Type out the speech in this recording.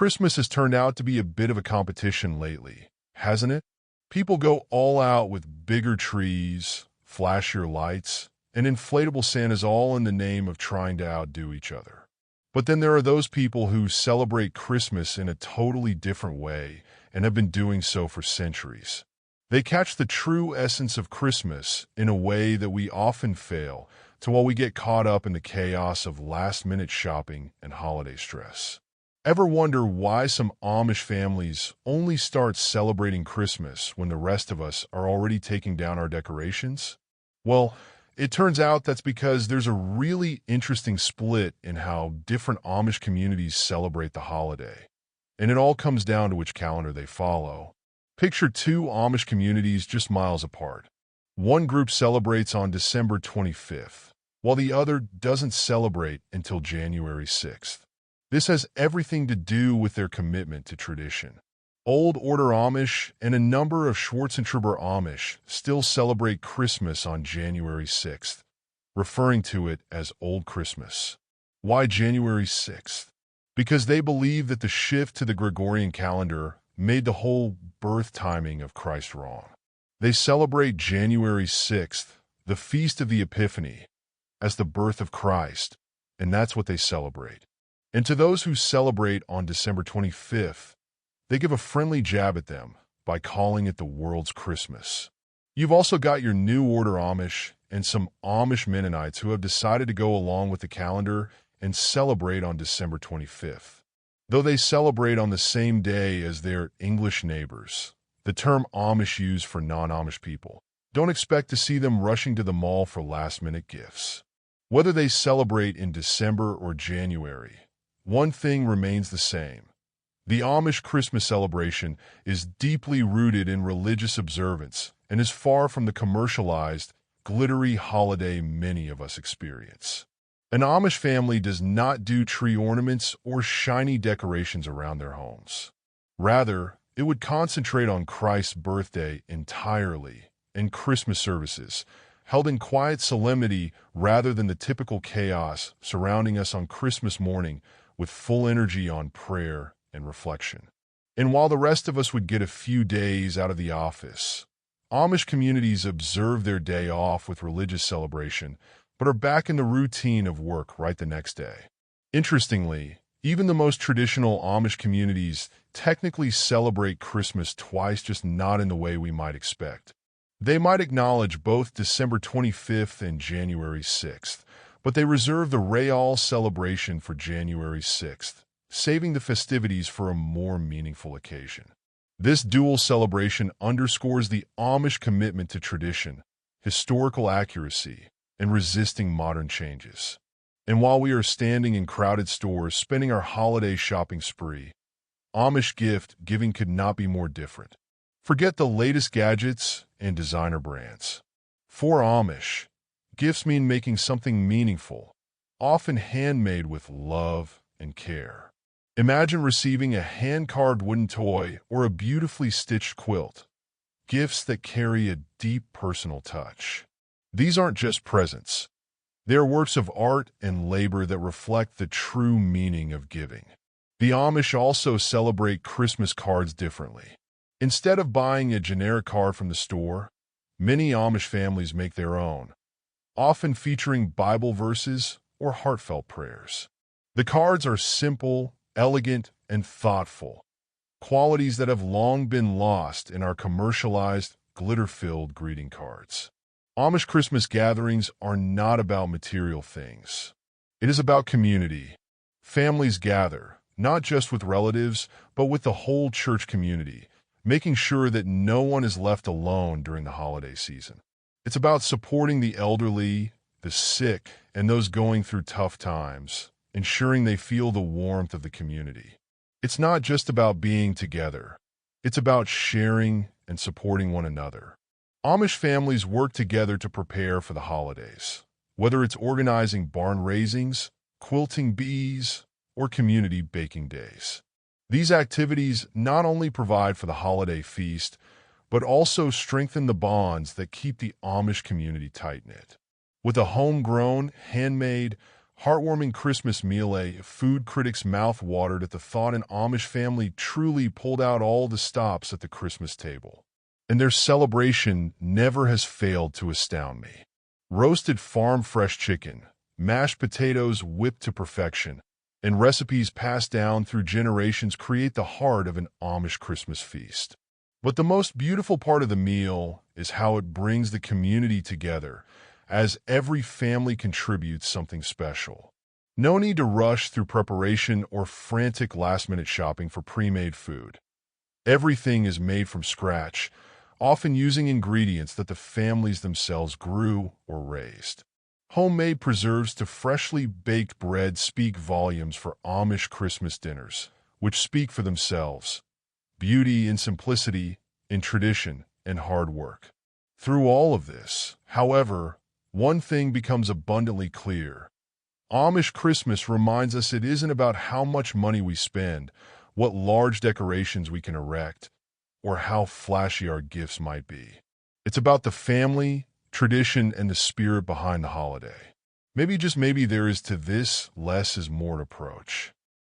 Christmas has turned out to be a bit of a competition lately, hasn't it? People go all out with bigger trees, flashier lights, and inflatable Santas, all in the name of trying to outdo each other. But then there are those people who celebrate Christmas in a totally different way and have been doing so for centuries. They catch the true essence of Christmas in a way that we often fail to while we get caught up in the chaos of last-minute shopping and holiday stress. Ever wonder why some Amish families only start celebrating Christmas when the rest of us are already taking down our decorations? Well, it turns out that's because there's a really interesting split in how different Amish communities celebrate the holiday. And it all comes down to which calendar they follow. Picture two Amish communities just miles apart. One group celebrates on December 25th, while the other doesn't celebrate until January 6th. This has everything to do with their commitment to tradition. Old Order Amish and a number of Schwarzentrubber Amish still celebrate Christmas on January 6th, referring to it as Old Christmas. Why January 6th? Because they believe that the shift to the Gregorian calendar made the whole birth timing of Christ wrong. They celebrate January 6th, the Feast of the Epiphany, as the birth of Christ, and that's what they celebrate. And to those who celebrate on December 25th, they give a friendly jab at them by calling it the world's Christmas. You've also got your New Order Amish and some Amish Mennonites who have decided to go along with the calendar and celebrate on December 25th. Though they celebrate on the same day as their English neighbors, the term Amish used for non-Amish people, don't expect to see them rushing to the mall for last-minute gifts. Whether they celebrate in December or January, one thing remains the same. The Amish Christmas celebration is deeply rooted in religious observance and is far from the commercialized, glittery holiday many of us experience. An Amish family does not do tree ornaments or shiny decorations around their homes. Rather, it would concentrate on Christ's birthday entirely and Christmas services, held in quiet solemnity rather than the typical chaos surrounding us on Christmas morning, with full energy on prayer and reflection. And while the rest of us would get a few days out of the office, Amish communities observe their day off with religious celebration, but are back in the routine of work right the next day. Interestingly, even the most traditional Amish communities technically celebrate Christmas twice, just not in the way we might expect. They might acknowledge both December 25th and January 6th, but they reserve the Real celebration for January 6th, saving the festivities for a more meaningful occasion. This dual celebration underscores the Amish commitment to tradition, historical accuracy, and resisting modern changes. And while we are standing in crowded stores spending our holiday shopping spree, Amish gift giving could not be more different. Forget the latest gadgets and designer brands. For Amish, gifts mean making something meaningful, often handmade with love and care. Imagine receiving a hand-carved wooden toy or a beautifully stitched quilt, gifts that carry a deep personal touch. These aren't just presents. They are works of art and labor that reflect the true meaning of giving. The Amish also celebrate Christmas cards differently. Instead of buying a generic card from the store, many Amish families make their own, often featuring Bible verses or heartfelt prayers. The cards are simple, elegant, and thoughtful, qualities that have long been lost in our commercialized, glitter-filled greeting cards. Amish Christmas gatherings are not about material things. It is about community. Families gather, not just with relatives, but with the whole church community, making sure that no one is left alone during the holiday season. It's about supporting the elderly, the sick, and those going through tough times, ensuring they feel the warmth of the community. It's not just about being together. It's about sharing and supporting one another. Amish families work together to prepare for the holidays, whether it's organizing barn raisings, quilting bees, or community baking days. These activities not only provide for the holiday feast, but also strengthen the bonds that keep the Amish community tight-knit. With a homegrown, handmade, heartwarming Christmas meal. A food critic's mouth watered at the thought an Amish family truly pulled out all the stops at the Christmas table. And their celebration never has failed to astound me. Roasted farm-fresh chicken, mashed potatoes whipped to perfection, and recipes passed down through generations create the heart of an Amish Christmas feast. But the most beautiful part of the meal is how it brings the community together, as every family contributes something special. No need to rush through preparation or frantic last-minute shopping for pre-made food. Everything is made from scratch, often using ingredients that the families themselves grew or raised. Homemade preserves to freshly baked bread speak volumes for Amish Christmas dinners, which speak for themselves. Beauty in simplicity, in tradition, and hard work. Through all of this, however, one thing becomes abundantly clear. Amish Christmas reminds us it isn't about how much money we spend, what large decorations we can erect, or how flashy our gifts might be. It's about the family, tradition, and the spirit behind the holiday. Maybe, just maybe, there is to this less is more approach.